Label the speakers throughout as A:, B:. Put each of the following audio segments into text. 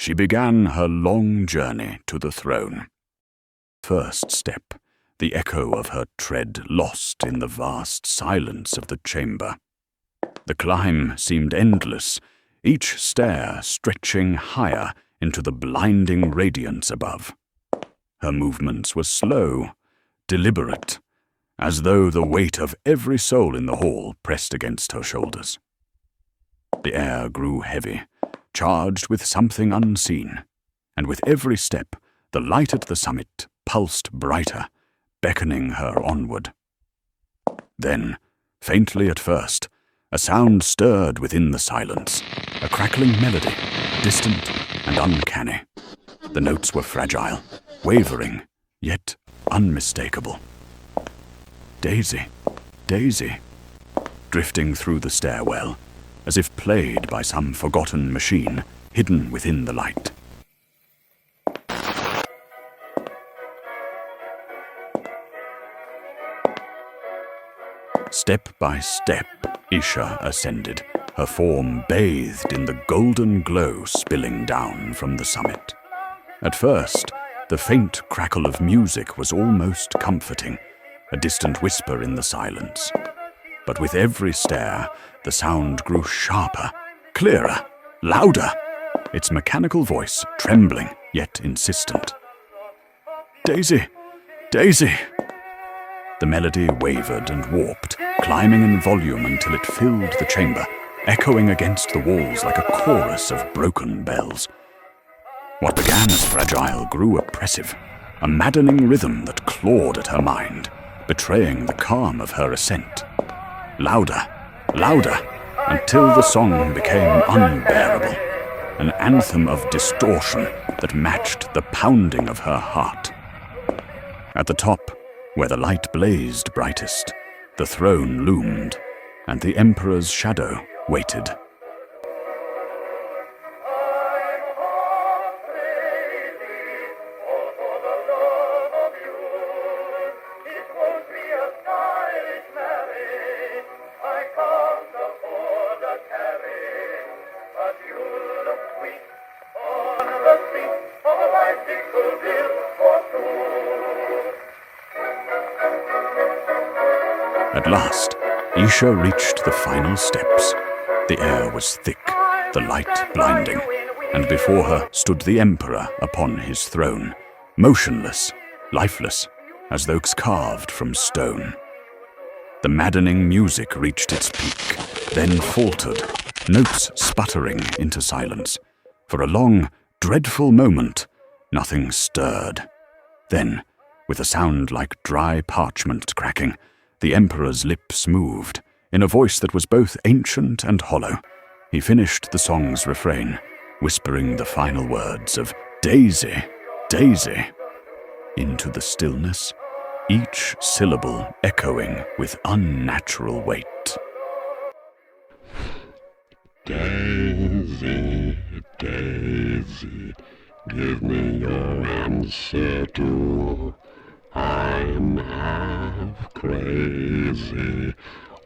A: she began her long journey to the throne. First step, the echo of her tread lost in the vast silence of the chamber. The climb seemed endless, each stair stretching higher into the blinding radiance above. Her movements were slow, deliberate, as though the weight of every soul in the hall pressed against her shoulders. The air grew heavy, charged with something unseen, and with every step, the light at the summit pulsed brighter, beckoning her onward. Then, faintly at first, a sound stirred within the silence, a crackling melody, distant and uncanny. The notes were fragile, wavering, yet unmistakable. Daisy, Daisy, drifting through the stairwell, as if played by some forgotten machine hidden within the light. Step by step, Isha ascended, her form bathed in the golden glow spilling down from the summit. At first, the faint crackle of music was almost comforting, a distant whisper in the silence. But with every stair, the sound grew sharper, clearer, louder, its mechanical voice trembling yet insistent. Daisy! Daisy! The melody wavered and warped, climbing in volume until it filled the chamber, echoing against the walls like a chorus of broken bells. What began as fragile grew oppressive, a maddening rhythm that clawed at her mind, betraying the calm of her ascent. Louder, louder, until the song became unbearable, an anthem of distortion that matched the pounding of her heart. At the top, where the light blazed brightest, the throne loomed, and the Emperor's shadow waited. At last, Isha reached the final steps. The air was thick, the light blinding, and before her stood the Emperor upon his throne, motionless, lifeless, as though carved from stone. The maddening music reached its peak, then faltered, notes sputtering into silence. For a long, dreadful moment, nothing stirred. Then, with a sound like dry parchment cracking, the Emperor's lips moved, in a voice that was both ancient and hollow. He finished the song's refrain, whispering the final words of "Daisy, Daisy," into the stillness, each syllable echoing with unnatural weight.
B: Daisy, Daisy, give me your answer too. I'm half crazy,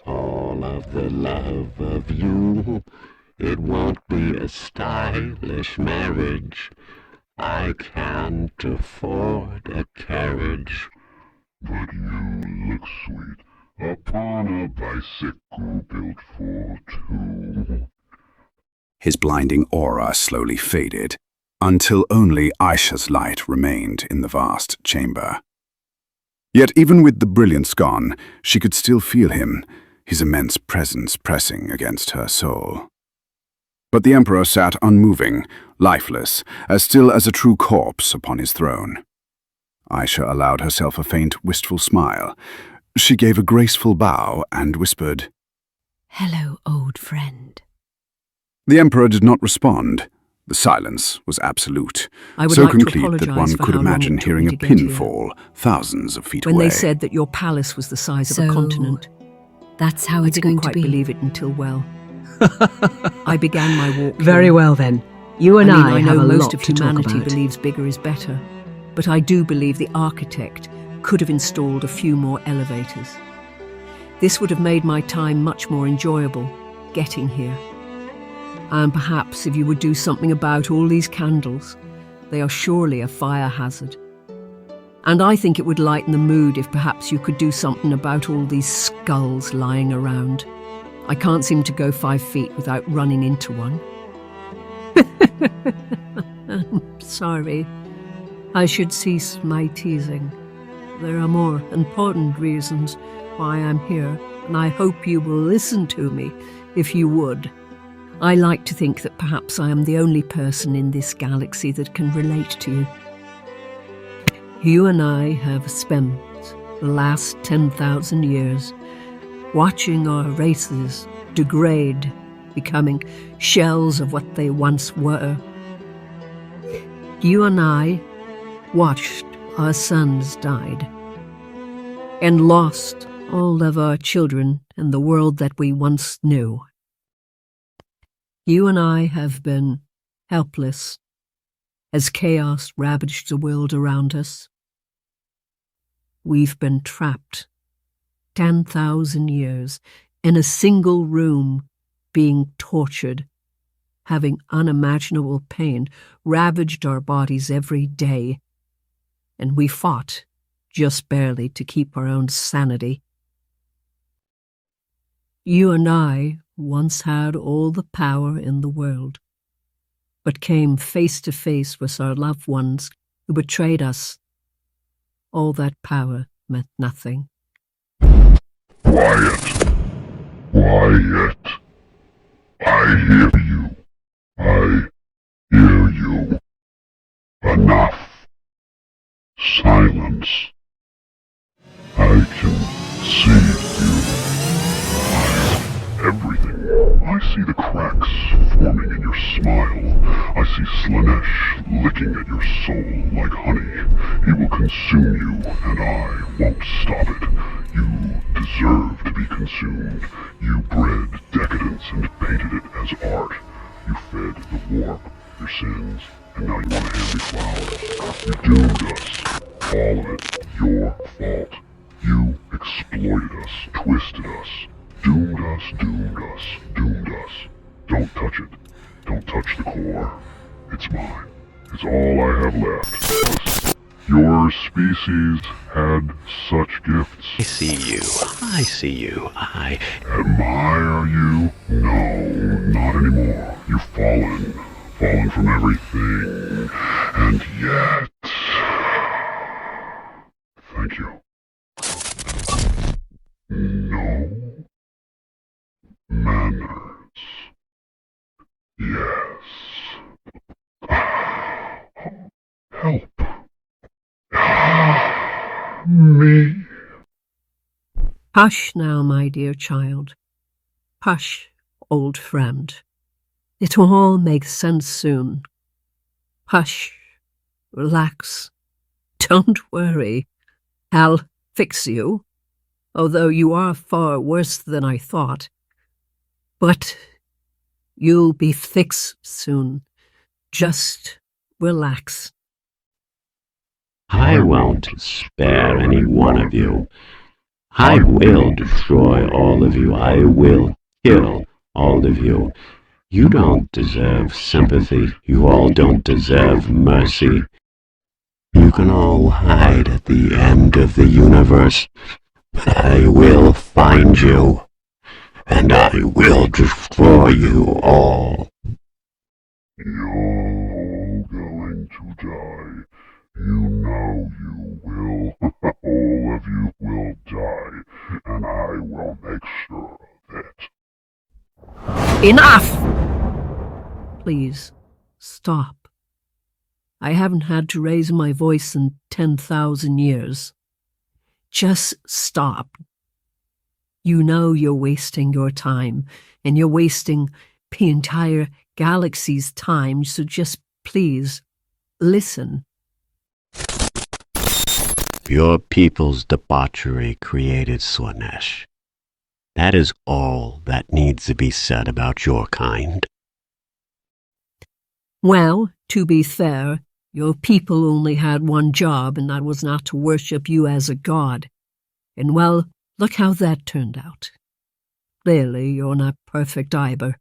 B: all of the love of you. It won't be a stylish marriage. I can't afford a carriage. But you look sweet upon a bicycle built for two.
C: His blinding aura slowly faded, until only Isha's light remained in the vast chamber. Yet even with the brilliance gone, she could still feel him, his immense presence pressing against her soul. But the Emperor sat unmoving, lifeless, as still as a true corpse upon his throne. Isha allowed herself a faint, wistful smile. She gave a graceful bow and whispered,
D: "Hello, old friend."
C: The Emperor did not respond. The silence was absolute, so complete that one could imagine hearing a pin fall thousands of feet away.
D: When they said that your palace was the size of a continent,
E: that's how it's going to be.
D: I didn't quite believe it until, well, I began my walk.
E: Very well then. You and I
D: know
E: have a
D: most
E: lot
D: of
E: to talk
D: humanity
E: about.
D: believes bigger is better, but I do believe the architect could have installed a few more elevators. This would have made my time much more enjoyable, getting here. And perhaps if you would do something about all these candles, they are surely a fire hazard. And I think it would lighten the mood if perhaps you could do something about all these skulls lying around. I can't seem to go 5 feet without running into one. I'm sorry. I should cease my teasing. There are more important reasons why I'm here, and I hope you will listen to me if you would. I like to think that perhaps I am the only person in this galaxy that can relate to you. You and I have spent the last 10,000 years watching our races degrade, becoming shells of what they once were. You and I watched our sons died and lost all of our children and the world that we once knew. You and I have been helpless as chaos ravaged the world around us. We've been trapped 10,000 years in a single room, being tortured, having unimaginable pain, ravaged our bodies every day, and we fought just barely to keep our own sanity. You and I once had all the power in the world, but came face to face with our loved ones who betrayed us. All that power meant nothing.
B: Quiet. Quiet. I hear you. I hear you. Enough. Silence. I can see you. Everything. I see the cracks forming in your smile. I see Slanesh licking at your soul like honey. He will consume you, and I won't stop it. You deserve to be consumed. You bred decadence and painted it as art. You fed the warp, your sins, and now you want to hand me flowers. You doomed us. All of it your fault. You exploited us, twisted us. Doomed us, doomed us, doomed us. Don't touch it. Don't touch the core. It's mine. It's all I have left. Your species had such gifts.
F: I see you. I see you. I
B: Admire you? No, not anymore. You've fallen. Fallen from everything. And yet... Thank you. No. Manners. Yes. Help. Me.
D: Hush now, my dear child. Hush, old friend. It will all make sense soon. Hush. Relax. Don't worry. I'll fix you, although you are far worse than I thought. But you'll be fixed soon. Just relax.
F: I won't spare any one of you. I will destroy all of you. I will kill all of you. You don't deserve sympathy. You all don't deserve mercy. You can all hide at the end of the universe, but I will find you, and I will destroy you all.
B: You're going to die. You know you will. All of you will die, and I will make sure of it.
D: Enough! Please, stop. I haven't had to raise my voice in 10,000 years. Just stop. You know you're wasting your time, and you're wasting the entire galaxy's time, so just please, listen.
F: Your people's debauchery created Slanesh. That is all that needs to be said about your kind.
D: Well, to be fair, your people only had one job, and that was not to worship you as a god. And well, look how that turned out. Clearly, you're not perfect either.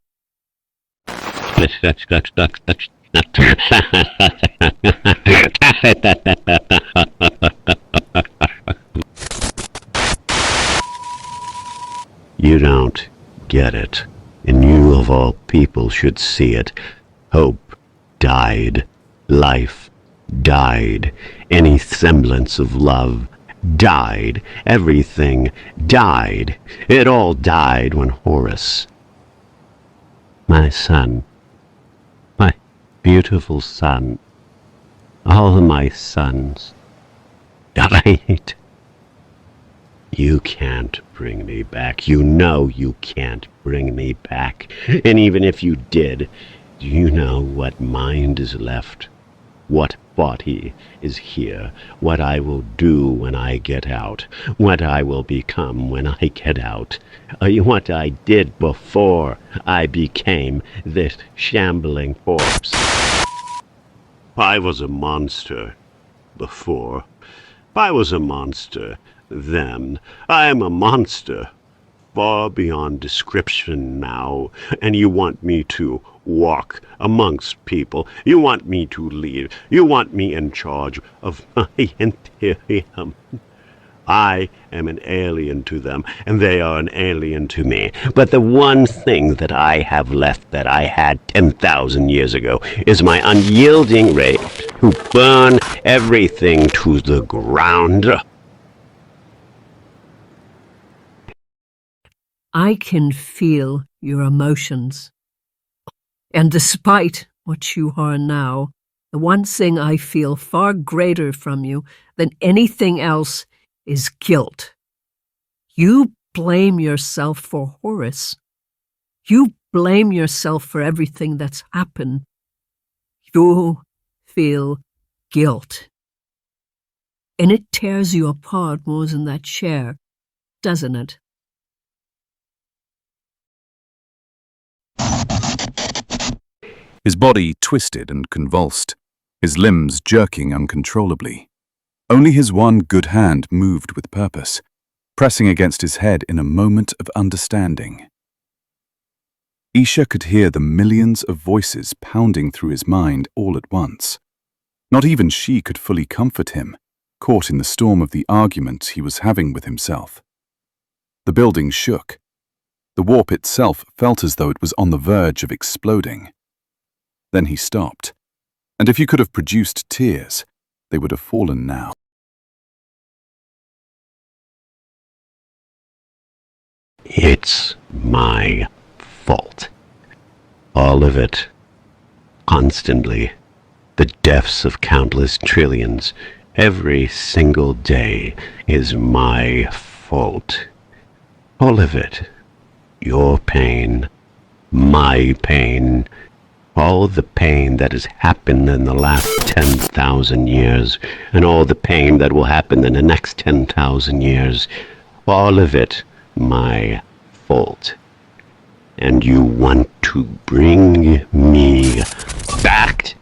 F: You don't get it, and you of all people should see it. Hope died. Life died. Any semblance of love died. Everything died. It all died when Horace, my son, my beautiful son, all my sons, died. You can't bring me back. You know you can't bring me back. And even if you did, do you know what mind is left? What body is here? What I will do when I get out? What I will become when I get out? What I did before I became this shambling corpse? I was a monster before. I was a monster then. I am a monster far beyond description now, and you want me to walk amongst people. You want me to lead. You want me in charge of my Imperium. I am an alien to them, and they are an alien to me. But the one thing that I have left that I had 10,000 years ago is my unyielding rage who burn everything to the ground.
D: I can feel your emotions. And despite what you are now, the one thing I feel far greater from you than anything else is guilt. You blame yourself for Horace. You blame yourself for everything that's happened. You feel guilt. And it tears you apart more than that chair, doesn't it?
C: His body twisted and convulsed, his limbs jerking uncontrollably. Only his one good hand moved with purpose, pressing against his head in a moment of understanding. Isha could hear the millions of voices pounding through his mind all at once. Not even she could fully comfort him, caught in the storm of the argument he was having with himself. The building shook. The warp itself felt as though it was on the verge of exploding. Then he stopped, and if you could have produced tears, they would have fallen now.
F: It's my fault. All of it. Constantly. The deaths of countless trillions. Every single day is my fault. All of it. Your pain. My pain. All the pain that has happened in the last 10,000 years, and all the pain that will happen in the next 10,000 years, all of it my fault. And you want to bring me back?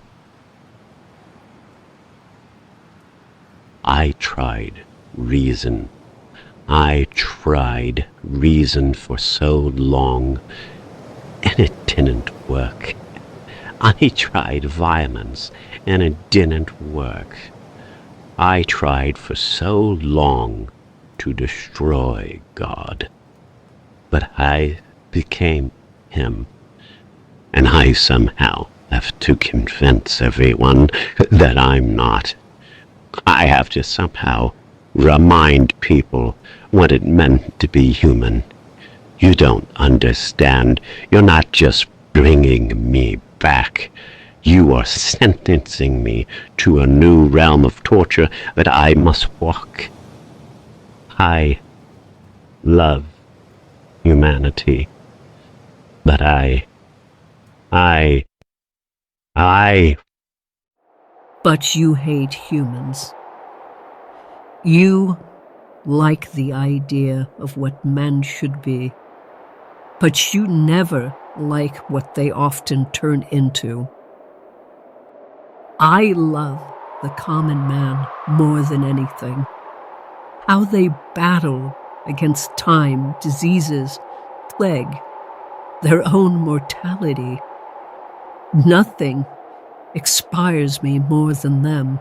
F: I tried reason. I tried reason for so long, and it didn't work. I tried violence, and it didn't work. I tried for so long to destroy God, but I became him, and I somehow have to convince everyone that I'm not. I have to somehow remind people what it meant to be human. You don't understand. You're not just bringing me back. You are sentencing me to a new realm of torture that I must walk. I love humanity, but I...
D: But you hate humans. You like the idea of what men should be, but you never like what they often turn into. I love the common man more than anything. How they battle against time, diseases, plague, their own mortality. Nothing inspires me more than them.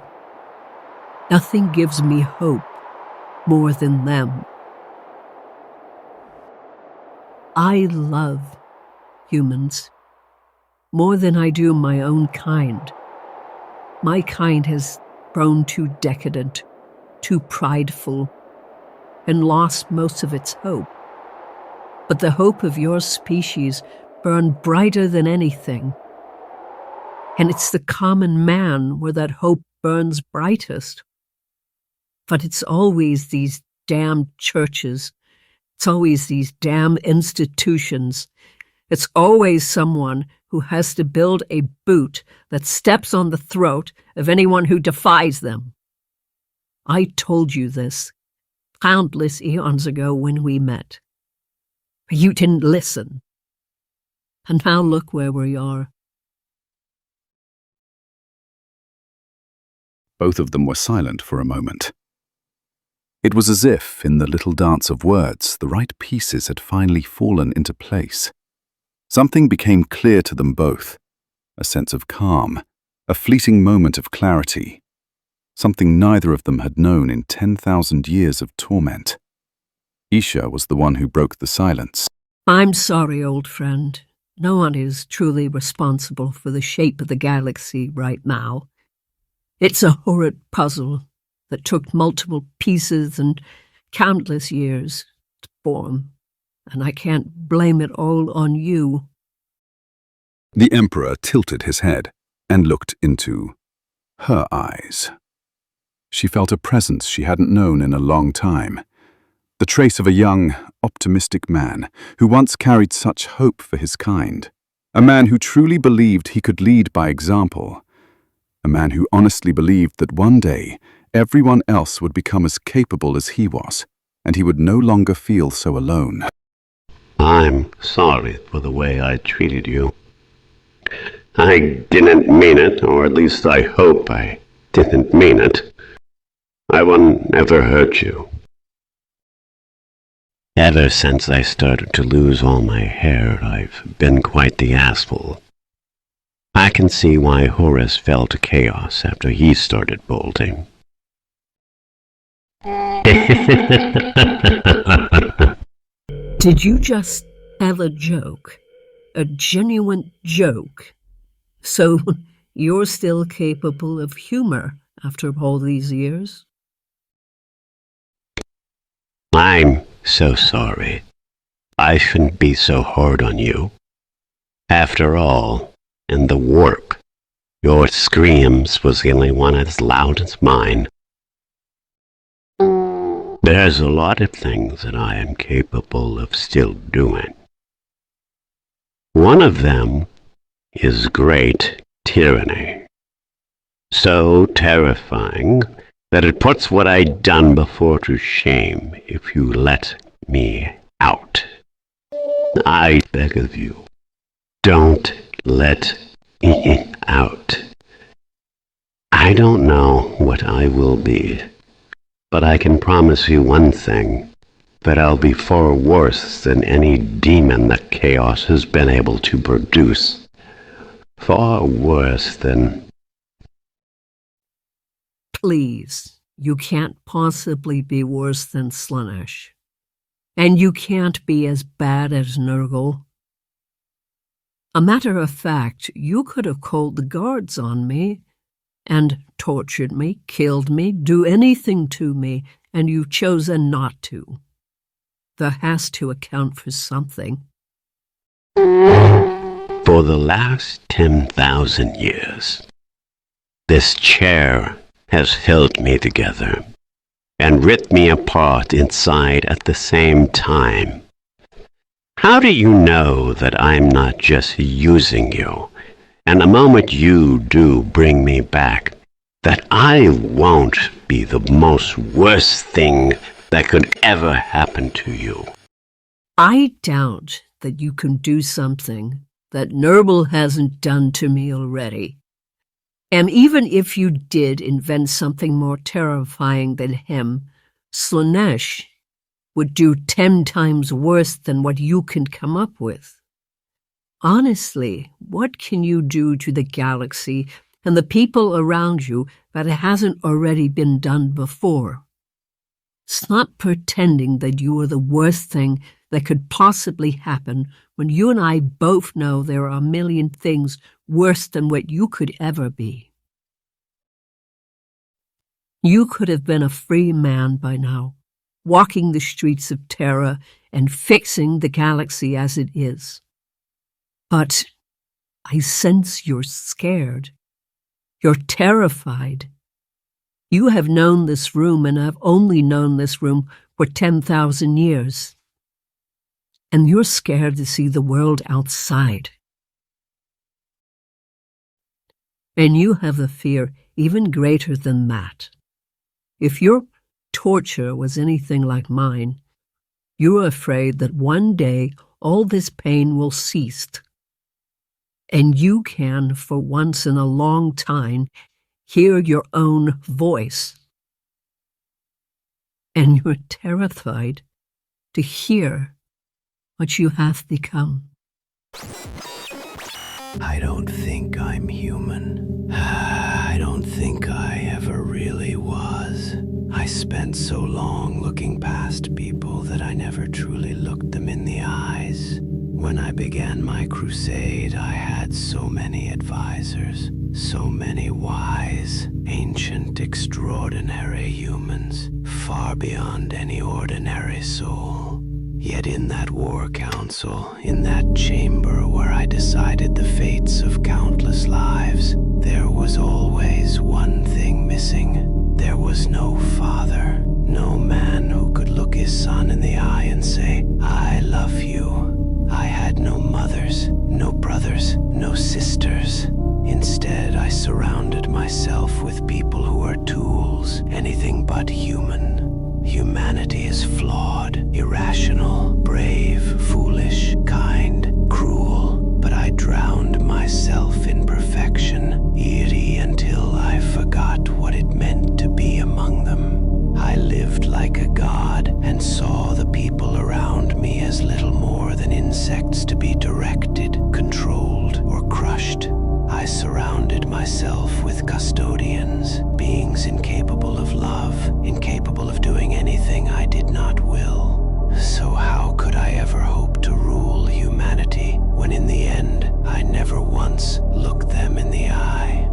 D: Nothing gives me hope more than them. I love humans more than I do my own kind. My kind has grown too decadent, too prideful, and lost most of its hope. But the hope of your species burned brighter than anything. And it's the common man where that hope burns brightest. But it's always these damn churches. It's always these damn institutions. It's always someone who has to build a boot that steps on the throat of anyone who defies them. I told you this countless eons ago when we met. You didn't listen. And now look where we are.
C: Both of them were silent for a moment. It was as if, in the little dance of words, the right pieces had finally fallen into place. Something became clear to them both, a sense of calm, a fleeting moment of clarity, something neither of them had known in 10,000 years of torment. Isha was the one who broke the silence.
D: I'm sorry, old friend. No one is truly responsible for the shape of the galaxy right now. It's a horrid puzzle that took multiple pieces and countless years to form, and I can't blame it all on you.
C: The Emperor tilted his head and looked into her eyes. She felt a presence she hadn't known in a long time, the trace of a young, optimistic man who once carried such hope for his kind, a man who truly believed he could lead by example, a man who honestly believed that one day everyone else would become as capable as he was, and he would no longer feel so alone.
F: I'm sorry for the way I treated you. I didn't mean it, or at least I hope I didn't mean it. I won't ever hurt you. Ever since I started to lose all my hair, I've been quite the asshole. I can see why Horus fell to chaos after he started bolting.
D: Did you just have a joke? A genuine joke? So you're still capable of humor after all these years?
F: I'm so sorry. I shouldn't be so hard on you. After all, in the warp, your screams was the only one as loud as mine. There's a lot of things that I am capable of still doing. One of them is great tyranny. So terrifying that it puts what I'd done before to shame if you let me out. I beg of you, don't let me out. I don't know what I will be, but I can promise you one thing, that I'll be far worse than any demon that chaos has been able to produce. Far worse than...
D: Please, you can't possibly be worse than Slaanesh. And you can't be as bad as Nurgle. A matter of fact, you could have called the guards on me and tortured me, killed me, do anything to me, and you've chosen not to. There has to account for something.
F: For the last 10,000 years, this chair has held me together and ripped me apart inside at the same time. How do you know that I'm not just using you, and the moment you do bring me back, that I won't be the most worst thing that could ever happen to you?
D: I doubt that you can do something that Nurgle hasn't done to me already. And even if you did invent something more terrifying than him, Slaanesh would do 10 times worse than what you can come up with. Honestly, what can you do to the galaxy and the people around you that hasn't already been done before? Stop pretending that you are the worst thing that could possibly happen when you and I both know there are a million things worse than what you could ever be. You could have been a free man by now, walking the streets of Terra and fixing the galaxy as it is. But I sense you're scared. You're terrified. You have known this room, and I've only known this room for 10,000 years. And you're scared to see the world outside. And you have a fear even greater than that. If your torture was anything like mine, you're afraid that one day all this pain will cease. And you can, for once in a long time, hear your own voice. And you're terrified to hear what you have become.
G: I don't think I'm human. I don't think I ever really was. I spent so long looking past people that I never truly looked them in the eyes. When I began my crusade, I had so many advisors, so many wise, ancient, extraordinary humans, far beyond any ordinary soul. Yet in that war council, in that chamber where I decided the fates of countless lives, there was always one thing missing. There was no father, no man who could look his son in the eye and say, "I love you." I had no mothers, no brothers, no sisters. Instead, I surrounded myself with people who are tools, anything but human. Humanity is flawed, irrational, brave, foolish, kind, cruel, but I drowned myself in perfection, eerie until I forgot what it meant to be among them. I lived like a god and saw the people around me as little more than insects to be directed, controlled, or crushed. I surrounded myself with custodians, beings incapable of love, incapable of doing anything I did not will. So how could I ever hope to rule humanity when in the end I never once looked them in the eye?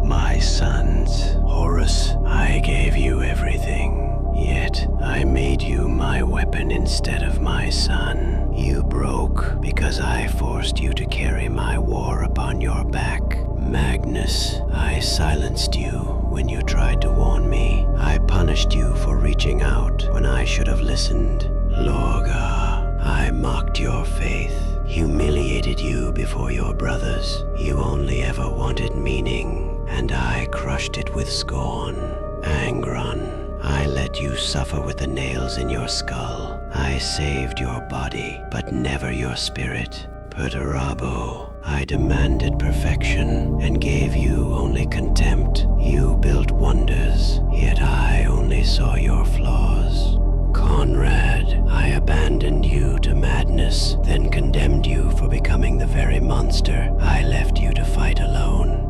G: My sons, Horus, I gave you everything, yet I made you my weapon instead of my son. You broke because I forced you to carry my war upon your back. Magnus, I silenced you when you tried to warn me. I punished you for reaching out when I should have listened. Lorga, I mocked your faith, humiliated you before your brothers. You only ever wanted meaning, and I crushed it with scorn. Angron, I let you suffer with the nails in your skull. I saved your body, but never your spirit. Perturabo, I demanded perfection and gave you only contempt. You built wonders, yet I only saw your flaws. Conrad, I abandoned you to madness, then condemned you for becoming the very monster I left you to fight alone.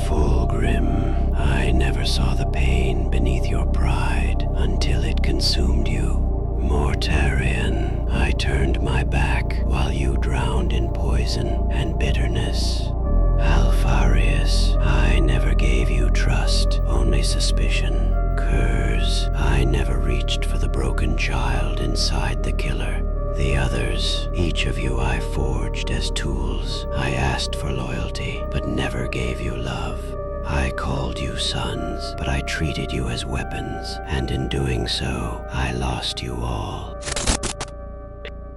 G: Fulgrim, I never saw the pain beneath your pride until it consumed you. Mortarion, I turned my back while you drowned in poison and bitterness. Alfarius, I never gave you trust, only suspicion. Curse, I never reached for the broken child inside the killer. The others, each of you I forged as tools. I asked for loyalty, but never gave you love. I called you sons, but I treated you as weapons, and in doing so, I lost you all.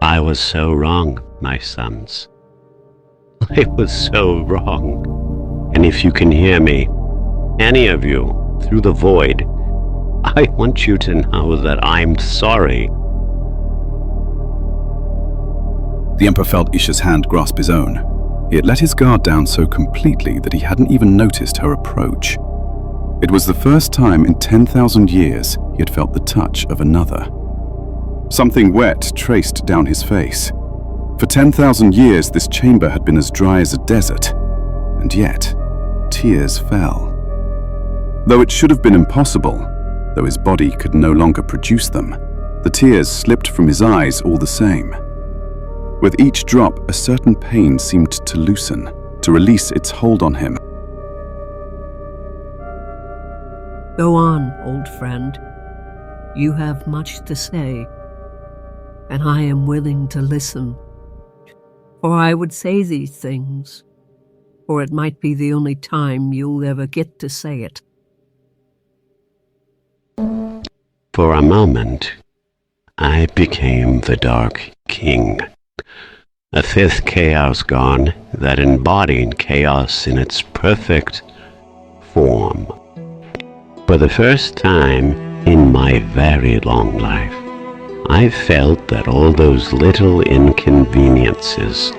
F: I was so wrong, my sons. I was so wrong. And if you can hear me, any of you, through the void, I want you to know that I'm sorry.
C: The Emperor felt Isha's hand grasp his own. He had let his guard down so completely that he hadn't even noticed her approach. It was the first time in 10,000 years he had felt the touch of another. Something wet traced down his face. For 10,000 years, this chamber had been as dry as a desert, and yet tears fell. Though it should have been impossible, though his body could no longer produce them, the tears slipped from his eyes all the same. With each drop, a certain pain seemed to loosen, to release its hold on him.
D: Go on, old friend. You have much to say, and I am willing to listen. For I would say these things, for it might be the only time you'll ever get to say it.
F: For a moment, I became the Dark King, a fifth chaos god that embodied chaos in its perfect form. For the first time in my very long life, I felt that all those little inconveniences,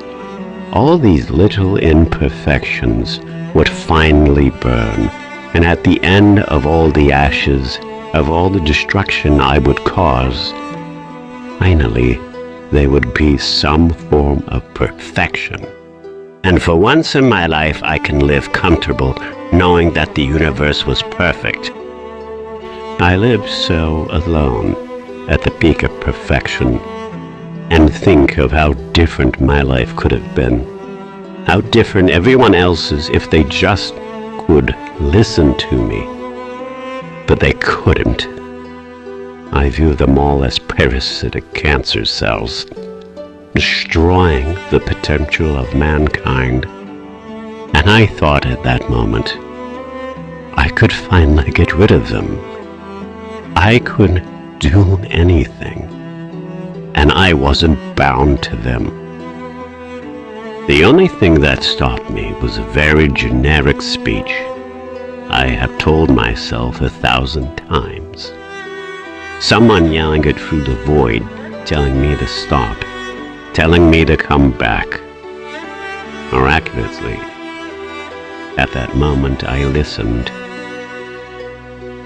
F: all these little imperfections would finally burn, and at the end of all the ashes, of all the destruction I would cause, finally there would be some form of perfection. And for once in my life I can live comfortable knowing that the universe was perfect. I lived so alone at the peak of perfection, and think of how different my life could have been. How different everyone else's if they just could listen to me. But they couldn't. I view them all as parasitic cancer cells, destroying the potential of mankind. And I thought at that moment, I could finally get rid of them. I could do anything, and I wasn't bound to them. The only thing that stopped me was a very generic speech I have told myself 1,000 times. Someone yelling it through the void, telling me to stop, telling me to come back. Miraculously, at that moment I listened.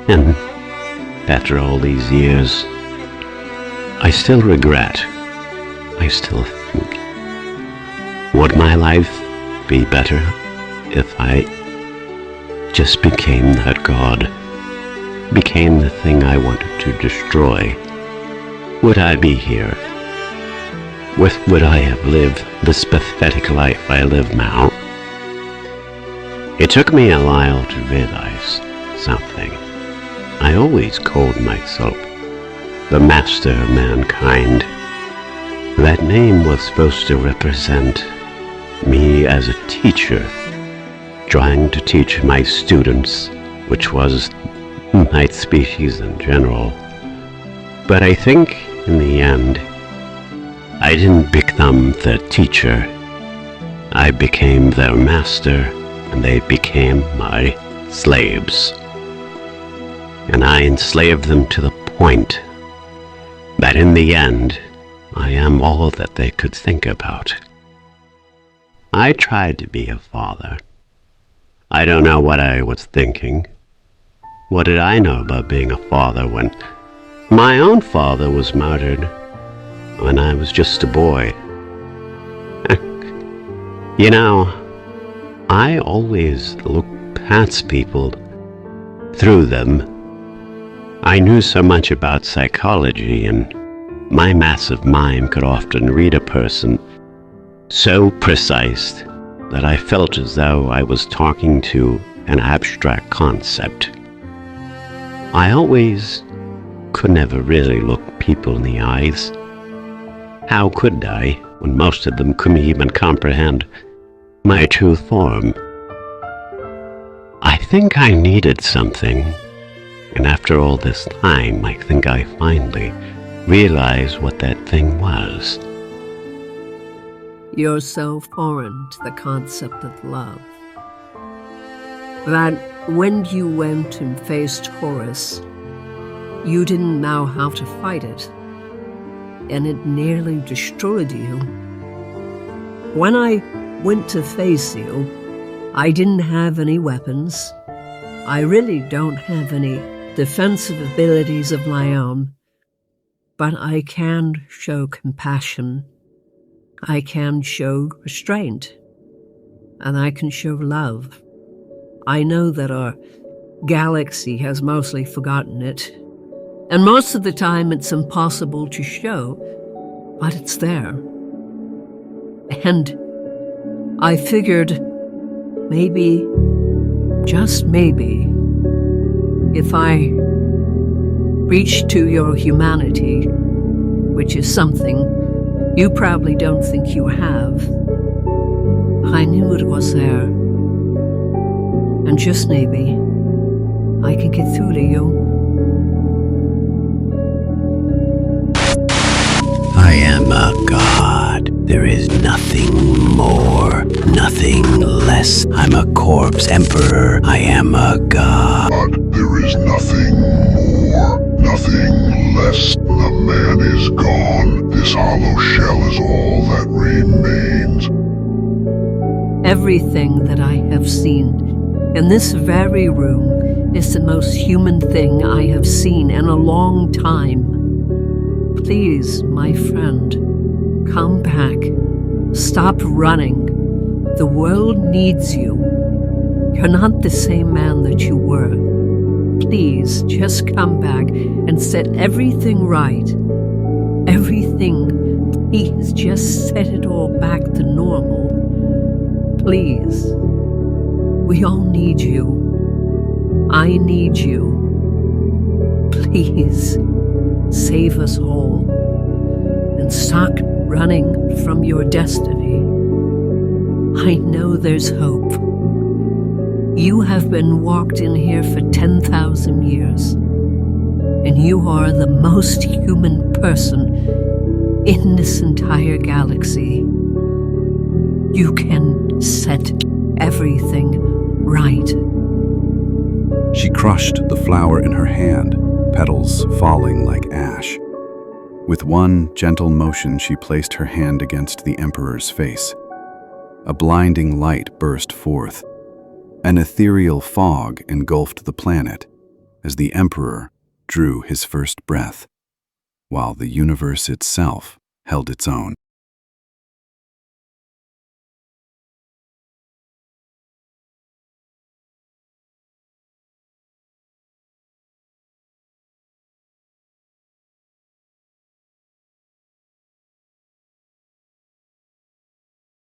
F: And after all these years, I still regret. I still think, would my life be better if I just became that god, became the thing I wanted to destroy? Would I be here? Would I have lived this pathetic life I live now? It took me a while to realize something. I always called myself the master of mankind. That name was supposed to represent me as a teacher, trying to teach my students, which was my species in general. But I think in the end, I didn't become their teacher. I became their master, and they became my slaves. And I enslaved them to the point that in the end, I am all that they could think about. I tried to be a father. I don't know what I was thinking. What did I know about being a father when my own father was murdered when I was just a boy? You know, I always look past people, through them. I knew so much about psychology, and my massive mind could often read a person so precise that I felt as though I was talking to an abstract concept. I always could never really look people in the eyes. How could I, when most of them couldn't even comprehend my true form? I think I needed something. And after all this time, I think I finally realized what that thing was.
D: You're so foreign to the concept of love that when you went and faced Horus, you didn't know how to fight it, and it nearly destroyed you. When I went to face you, I didn't have any weapons. I really don't have any defensive abilities of my own, but I can show compassion. I can show restraint, and I can show love. I know that our galaxy has mostly forgotten it, and most of the time it's impossible to show, but it's there. And I figured maybe, just maybe, if I reached to your humanity, which is something you probably don't think you have, I knew it was there. And just maybe, I could get through to you.
G: I am a god. There is nothing more, nothing less. I'm a corpse emperor. I am a god.
B: But there is nothing more, nothing less. The man is gone. This hollow shell is all that remains.
D: Everything that I have seen in this very room is the most human thing I have seen in a long time. Please, my friend, come back. Stop running. The world needs you. You're not the same man that you were. Please, just come back and set everything right. Everything. Please, just set it all back to normal. Please. We all need you. I need you. Please, save us all. And stop running from your destiny. I know there's hope. You have been walked in here for 10,000 years, and you are the most human person in this entire galaxy. You can set everything right.
C: She crushed the flower in her hand, petals falling like ash. With one gentle motion, she placed her hand against the Emperor's face. A blinding light burst forth. An ethereal fog engulfed the planet as the Emperor drew his first breath, while the universe itself held its own.